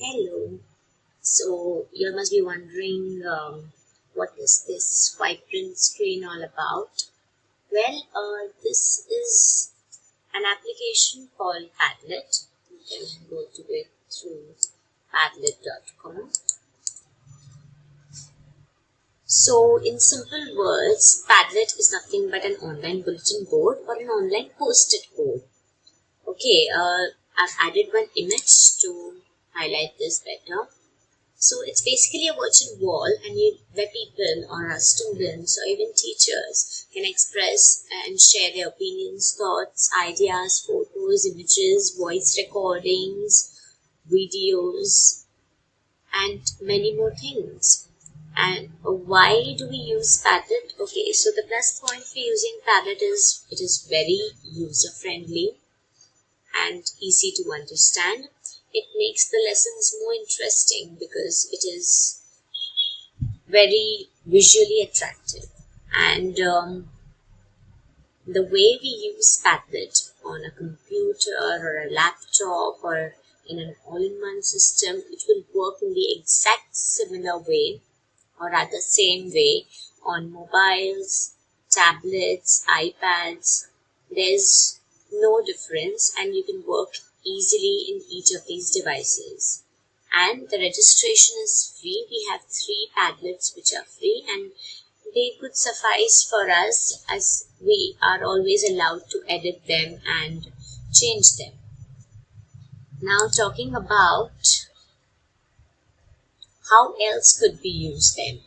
Hello. So you must be wondering what is this vibrant screen all about? Well, this is an application called Padlet. You can go to it through padlet.com. So, in simple words, Padlet is nothing but an online bulletin board or an online post-it board. Okay, I've added one image to highlight this better. So it's basically a virtual wall where people or students or even teachers can express and share their opinions, thoughts, ideas, photos, images, voice recordings, videos, and many more things. And why do we use Padlet? Okay, so the plus point for using Padlet is it is very user friendly and easy to understand. It makes the lessons more interesting because it is very visually attractive. And the way we use Padlet on a computer or a laptop or in an all-in-one system, it will work in the exact similar way or rather same way on mobiles, tablets, iPads. There's no difference and you can work easily in each of these devices. And the registration is free. We have 3 Padlets which are free and they could suffice for us as we are always allowed to edit them and change them. Now talking about how else could we use them.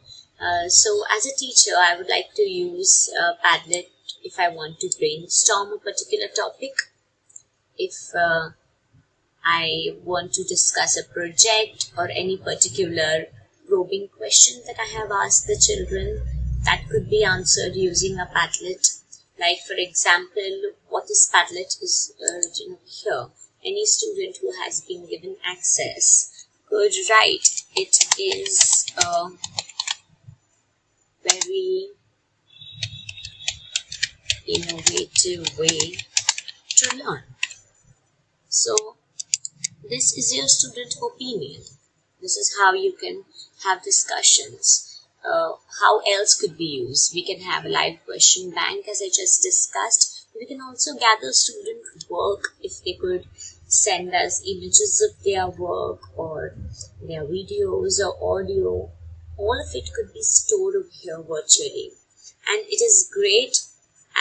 So as a teacher, I would like to use Padlet if I want to brainstorm a particular topic. If I want to discuss a project or any particular probing question that I have asked the children, that could be answered using a Padlet. Like for example, what is Padlet is written here. Any student who has been given access could write. It is a very innovative way to learn. So this is your student opinion. This is how you can have discussions. How else could we use? We can have a live question bank as I just discussed. We can also gather student work if they could send us images of their work or their videos or audio. All of it could be stored over here virtually. And it is great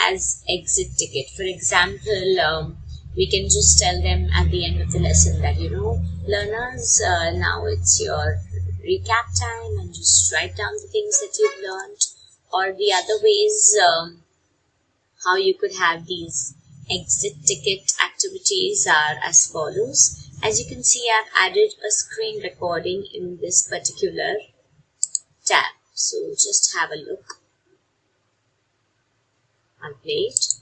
as exit ticket. For example, we can just tell them at the end of the lesson that, learners, now it's your recap time and just write down the things that you've learned. Or the other ways, how you could have these exit ticket activities are as follows. As you can see, I've added a screen recording in this particular tab. So just have a look. I'll play it.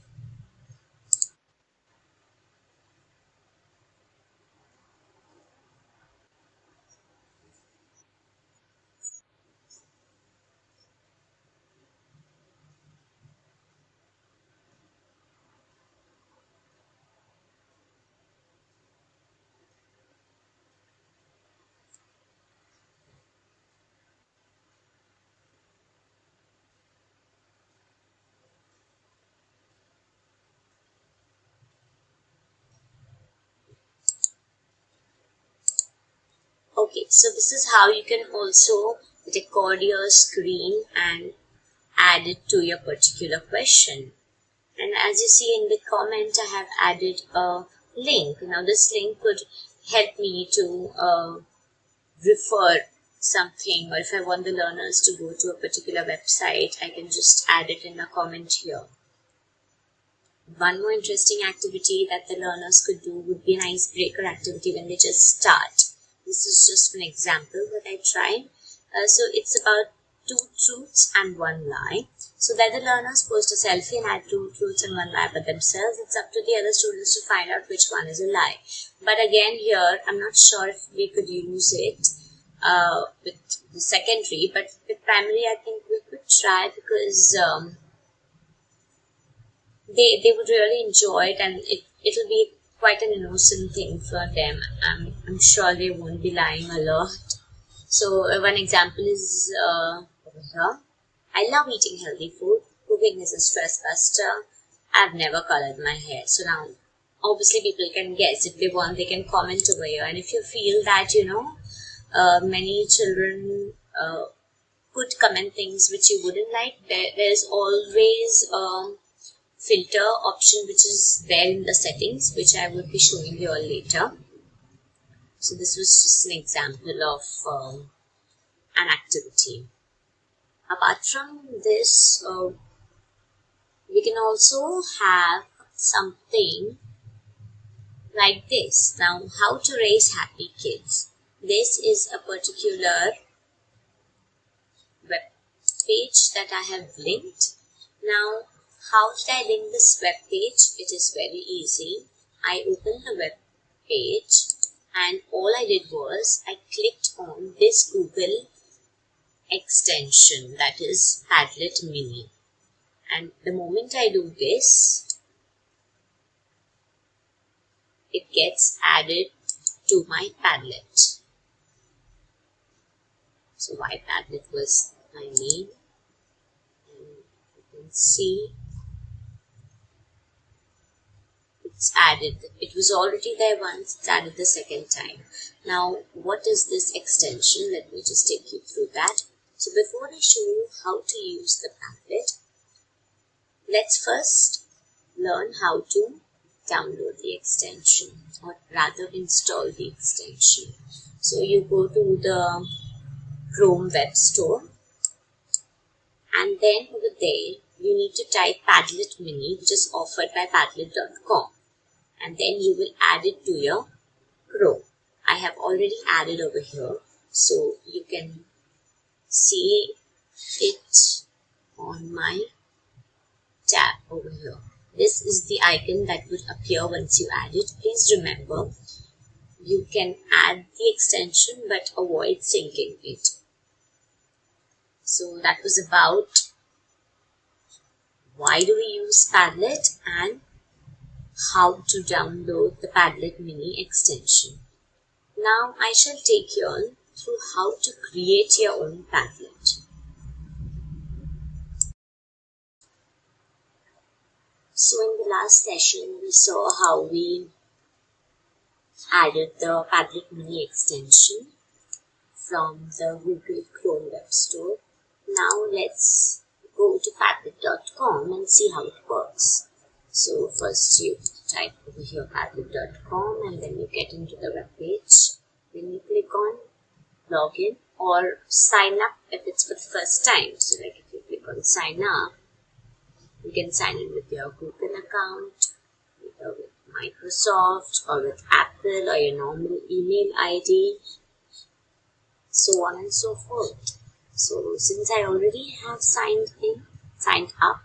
Okay, so this is how you can also record your screen and add it to your particular question. And as you see in the comment, I have added a link. Now this link could help me to refer something, or if I want the learners to go to a particular website, I can just add it in a comment here. One more interesting activity that the learners could do would be an icebreaker activity when they just start. This is just an example that I tried. So it's about 2 truths and 1 lie. So that the learners post a selfie and add 2 truths and 1 lie about themselves. It's up to the other students to find out which one is a lie. But again here, I'm not sure if we could use it with the secondary, but with primary I think we could try because they would really enjoy it and it'll be quite an innocent thing for them. I'm sure they won't be lying a lot. So one example is over here. I love eating healthy food. Cooking is a stress buster. I've never colored my hair. So now, obviously people can guess. If they want, they can comment over here. And if you feel that, many children could comment things which you wouldn't like, there's always a filter option which is there in the settings, which I would be showing you all later. So this was just an example of an activity. Apart from this, we can also have something like this. Now, how to raise happy kids. This is a particular web page that I have linked. Now, how did I link this web page? It is very easy. I opened the web page and all I did was I clicked on this Google extension, that is Padlet Mini. And the moment I do this, it gets added to my Padlet. So my Padlet was my name, and you can see it's added. It was already there once, it's added the second time. Now, what is this extension? Let me just take you through that. So before I show you how to use the Padlet, let's first learn how to download the extension, or rather install the extension. So you go to the Chrome web store, and then over there you need to type Padlet Mini, which is offered by Padlet.com, and then you will add it to your Chrome. I have already added over here, so you can see it on my tab over here. This is the icon that would appear once you add it. Please remember, you can add the extension but avoid syncing it. So that was about why do we use Padlet and how to download the Padlet Mini extension. Now I shall take you on through how to create your own Padlet. So in the last session, we saw how we added the Padlet Mini extension from the Google Chrome web store. Now let's go to Padlet.com and see how it works. So first you type over here Padlet.com, and then you get into the web page. Then you click on login or sign up if it's for the first time. So like if you click on sign up, you can sign in with your Google account, either with Microsoft or with Apple or your normal email ID, so on and so forth. So since I already have signed up,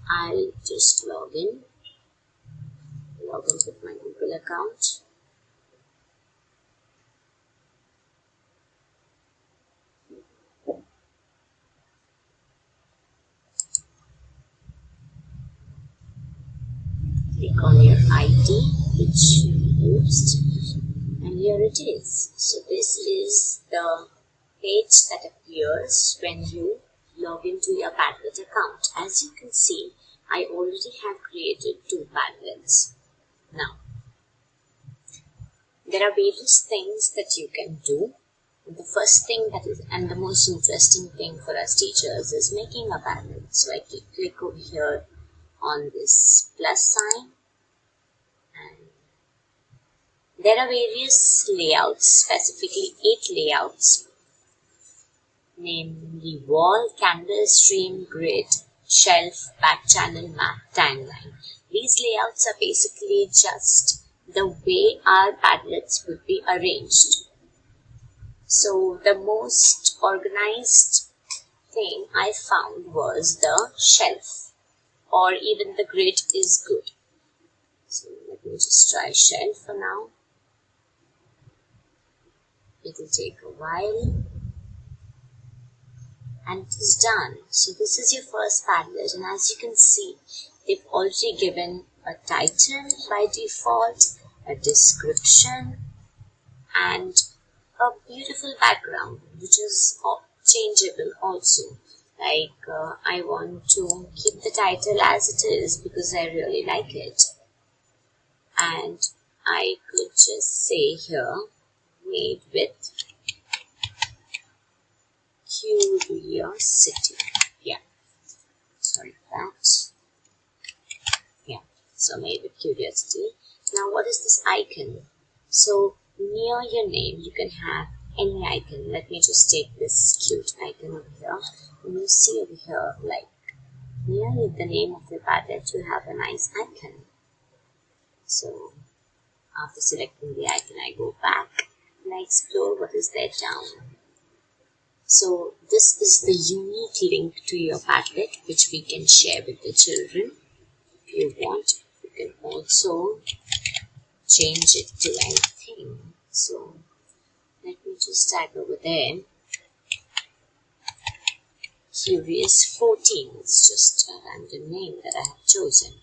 I'll just log in with my Google account. Click on your ID which you used, and here it is. So this is the page that appears when you log into your Padlet account. As you can see, I already have created 2 Padlets. Now, there are various things that you can do. The first thing that is, and the most interesting thing for us teachers, is making a Padlet. So I click over here on this plus sign, and there are various layouts, specifically 8 layouts, namely wall, canvas, stream, grid, shelf, back channel, map, timeline. These layouts are basically just the way our Padlets would be arranged. So the most organized thing I found was the shelf, or even the grid is good. So let me just try shelf for now. It will take a while, and it is done. So this is your first Padlet, and as you can see, they've already given a title by default, a description, and a beautiful background which is changeable also. Like I want to keep the title as it is because I really like it, and I could just say here, made with curiosity. Yeah, sorry for that. Yeah, so made with curiosity. Now what is this icon? So near your name you can have any icon. Let me just take this cute icon over here. And you see over here, like near the name of your Padlet, you have a nice icon. So after selecting the icon, I go back and I explore what is there down. So this is the unique link to your Padlet which we can share with the children. If you want, you can also change it to anything. So let me just tag over there. Curious 14 is just a random name that I have chosen.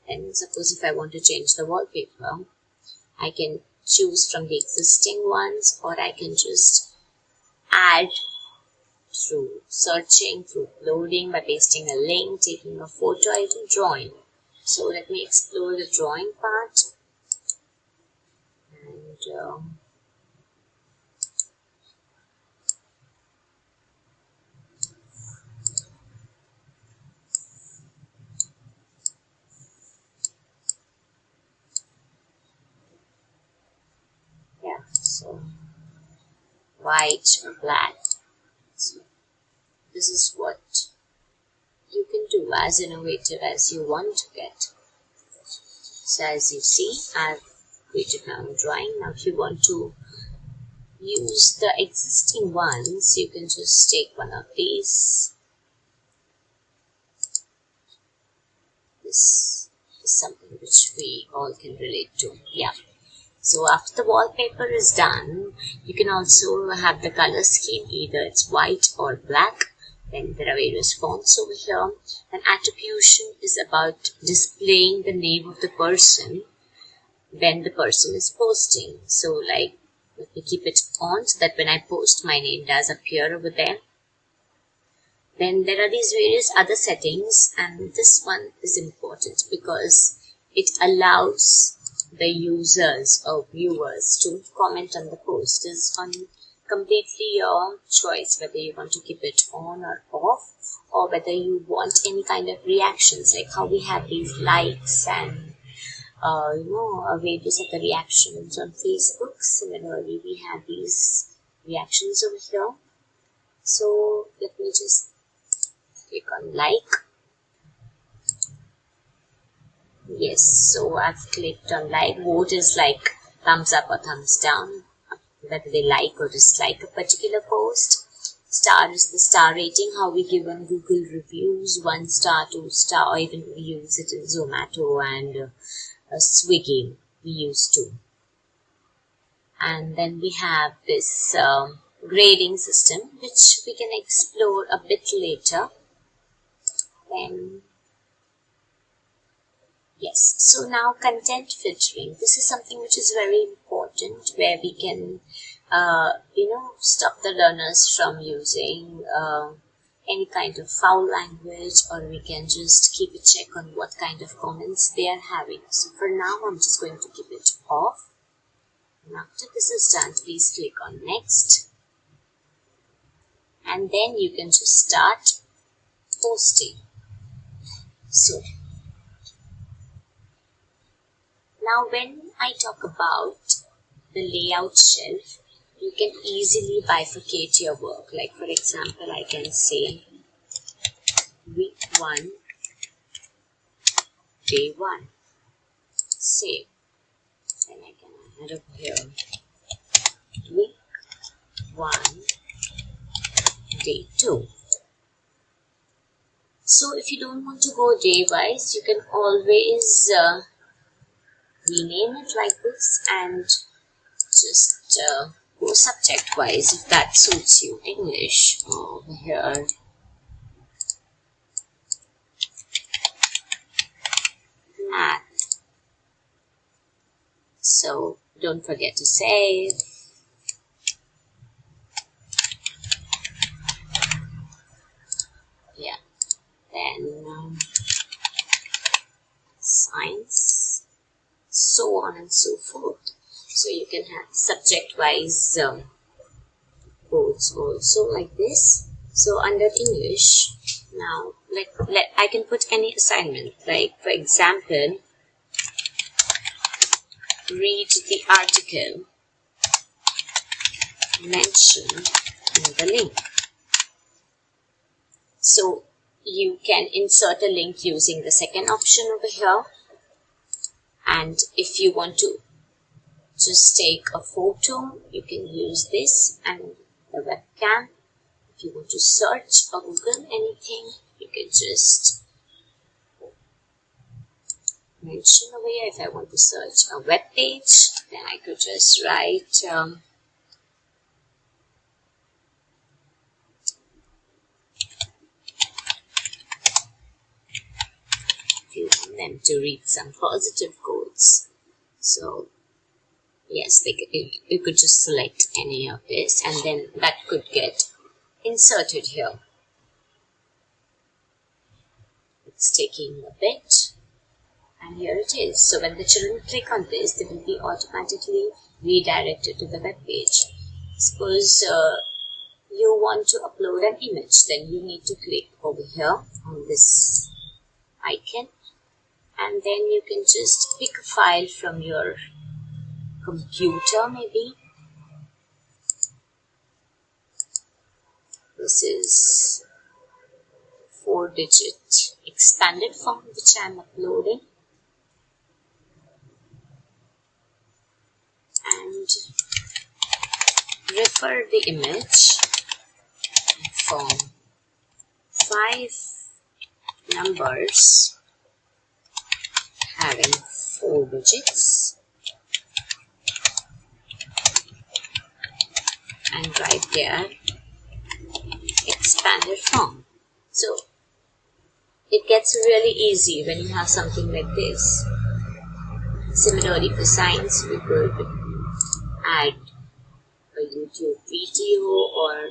And suppose if I want to change the wallpaper, I can choose from the existing ones, or I can just add through searching, through loading, by pasting a link, taking a photo, or even drawing. So let me explore the drawing part. And yeah, so white or black. So this is what you can do as innovative as you want to get. So as you see, I've created my own drawing. Now if you want to use the existing ones, you can just take one of these. This is something which we all can relate to. Yeah. So after the wallpaper is done, you can also have the color scheme, either it's white or black. Then there are various fonts over here. And attribution is about displaying the name of the person when the person is posting. So like, let me keep it on so that when I post, my name does appear over there. Then there are these various other settings, and this one is important because it allows the users or viewers to comment on the post. It's on completely your choice whether you want to keep it on or off, or whether you want any kind of reactions, like how we have these likes and various other reactions on Facebook. Similarly, we have these reactions over here. So let me just click on like. Yes, so I've clicked on like. Vote is like thumbs up or thumbs down, whether they like or dislike a particular post. Star is the star rating, how we give on Google reviews, 1 star, 2 star, or even we use it in Zomato and Swiggy, we used to. And then we have this grading system, which we can explore a bit later. Then yes, so now content filtering. This is something which is very important, where we can, stop the learners from using any kind of foul language, or we can just keep a check on what kind of comments they are having. So for now, I'm just going to keep it off. And after this is done, please click on next. And then you can just start posting. So now when I talk about the layout shelf, you can easily bifurcate your work. Like for example, I can say week 1, day 1, save. Then I can add up here week 1, day 2. So if you don't want to go day wise, you can always rename it like this and just go subject wise if that suits you. English over here. math. So don't forget to save. Yeah, then science, so on and so forth. So you can have subject-wise codes also like this. So under English, now I can put any assignment, like for example, read the article mentioned in the link. So you can insert a link using the second option over here, and if you want to just take a photo, you can use this and the webcam. If you want to search or Google anything, you can just mention over here. If I want to search a web page, then I could just write if you want them to read some positive quotes. So yes, you could just select any of this, and then that could get inserted here. It's taking a bit, and here it is. So when the children click on this, they will be automatically redirected to the web page. Suppose you want to upload an image, then you need to click over here on this icon, and then you can just pick a file from your computer maybe. This is 4-digit expanded form which I am uploading, and refer the image from 5 numbers having 4 digits, and write there expanded form. So it gets really easy when you have something like this. Similarly for science, we could add a YouTube video, or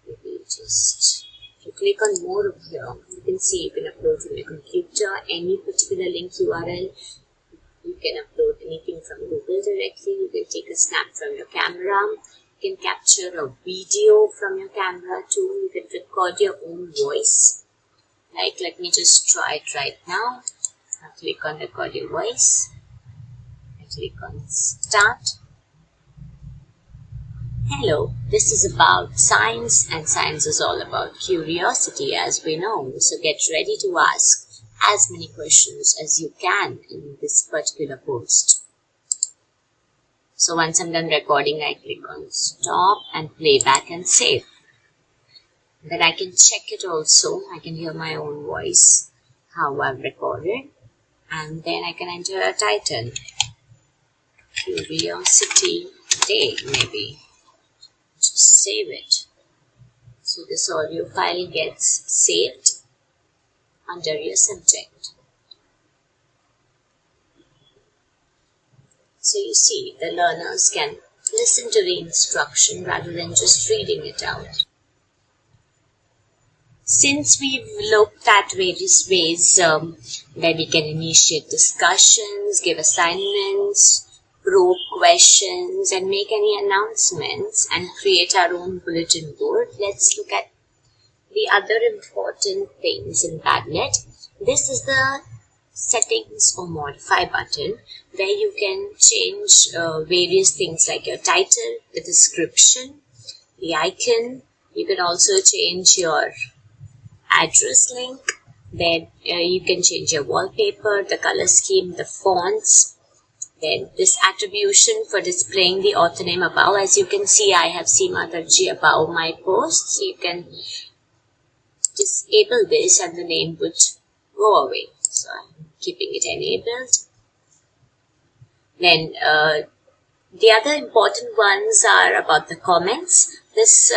maybe just if you click on more over here, you can see you can upload from your computer any particular link URL. You can upload anything from Google directly. You can take a snap from your camera. You can capture a video from your camera too. You can record your own voice. Like, let me just try it right now. I'll click on record your voice. I click on start. Hello, this is about science, and science is all about curiosity, as we know. So get ready to ask as many questions as you can in this particular post. So once I'm done recording, I click on stop and play back and save. Then I can check it also. I can hear my own voice, how I've recorded. And then I can enter a title. Curiosity Day, maybe. Just save it. So this audio file gets saved under your subject. So you see, the learners can listen to the instruction rather than just reading it out. Since we've looked at various ways where we can initiate discussions, give assignments, probe questions, and make any announcements and create our own bulletin board, let's look at the other important things in Padlet. This is the settings or modify button, where you can change various things like your title, the description, the icon. You can also change your address link. Then you can change your wallpaper, the color scheme, the fonts. Then this attribution for displaying the author name above. As you can see, I have Seema Darji above my post. So you can disable this and the name would go away. So I'm keeping it enabled. Then the other important ones are about the comments. This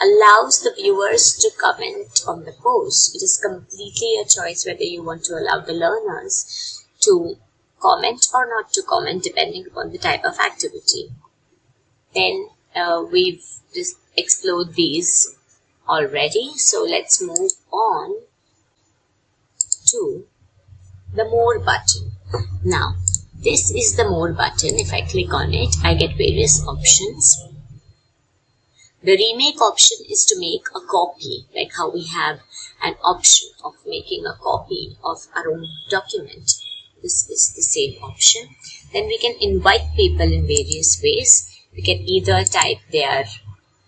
allows the viewers to comment on the post. It is completely a choice whether you want to allow the learners to comment or not to comment, depending upon the type of activity. Then we've just explored these already, so let's move on to the More button. Now, this is the More button. If I click on it, I get various options. The remake option is to make a copy, like how we have an option of making a copy of our own document. This is the same option. Then we can invite people in various ways. We can either type their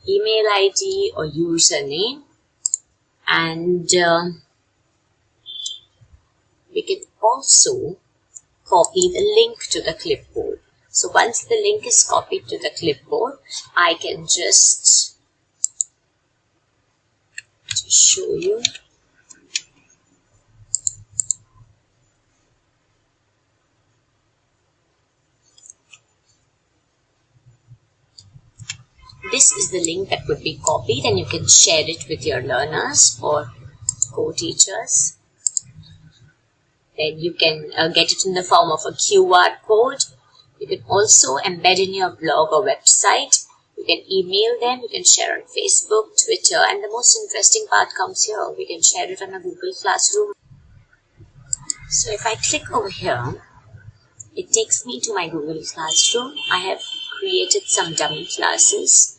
email ID or username, and we can also copy the link to the clipboard. So once the link is copied to the clipboard, I can just show you. This is the link that would be copied, and you can share it with your learners or co-teachers. Then you can get it in the form of a QR code. You can also embed in your blog or website. You can email them. You can share on Facebook, Twitter, and the most interesting part comes here. We can share it on a Google Classroom. So if I click over here, it takes me to my Google Classroom. I have created some dummy classes.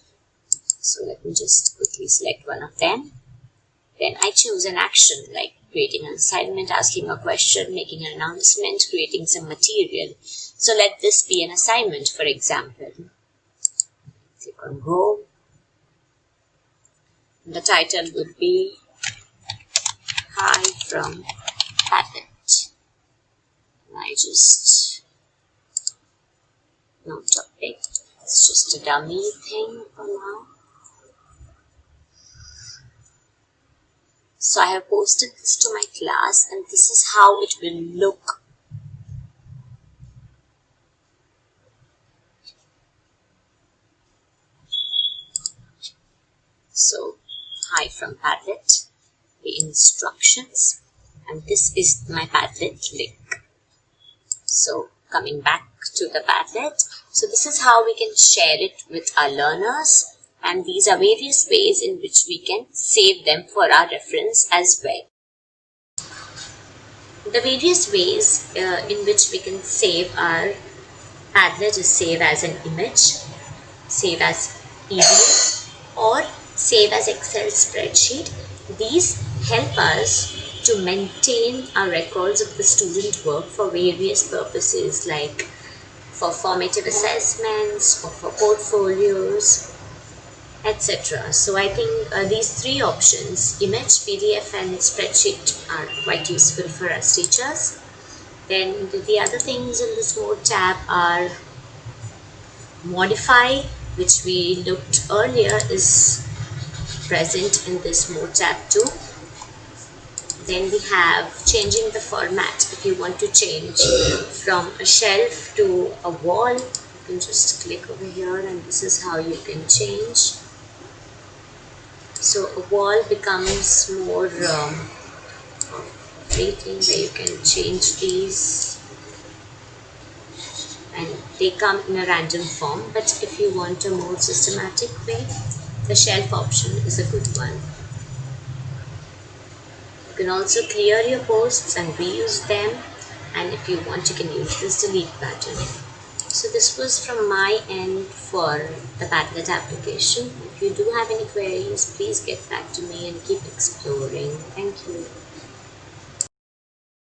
So let me just quickly select one of them. Then I choose an action like creating an assignment, asking a question, making an announcement, creating some material. So let this be an assignment, for example. Click on Go. The title would be Hi from Padlet. And I just no topic. It's just a dummy thing for now. So I have posted this to my class, and this is how it will look. So, hi from Padlet, the instructions, and this is my Padlet link. So, coming back to the Padlet, so this is how we can share it with our learners. And these are various ways in which we can save them for our reference as well. The various ways in which we can save our Padlet is save as an image, save as PDF, or save as Excel spreadsheet. These help us to maintain our records of the student work for various purposes, like for formative assessments or for portfolios, etc. So I think these three options, image, PDF and spreadsheet, are quite useful for us teachers. Then the other things in this More tab are modify, which we looked earlier, is present in this More tab too. Then we have changing the format. If you want to change from a shelf to a wall, you can just click over here, and this is how you can change. So a wall becomes more everything, where you can change these, and they come in a random form. But if you want a more systematic way, the shelf option is a good one. You can also clear your posts and reuse them, and if you want, you can use this delete button. So this was from my end for the Padlet application. If you do have any queries, please get back to me and keep exploring. Thank you.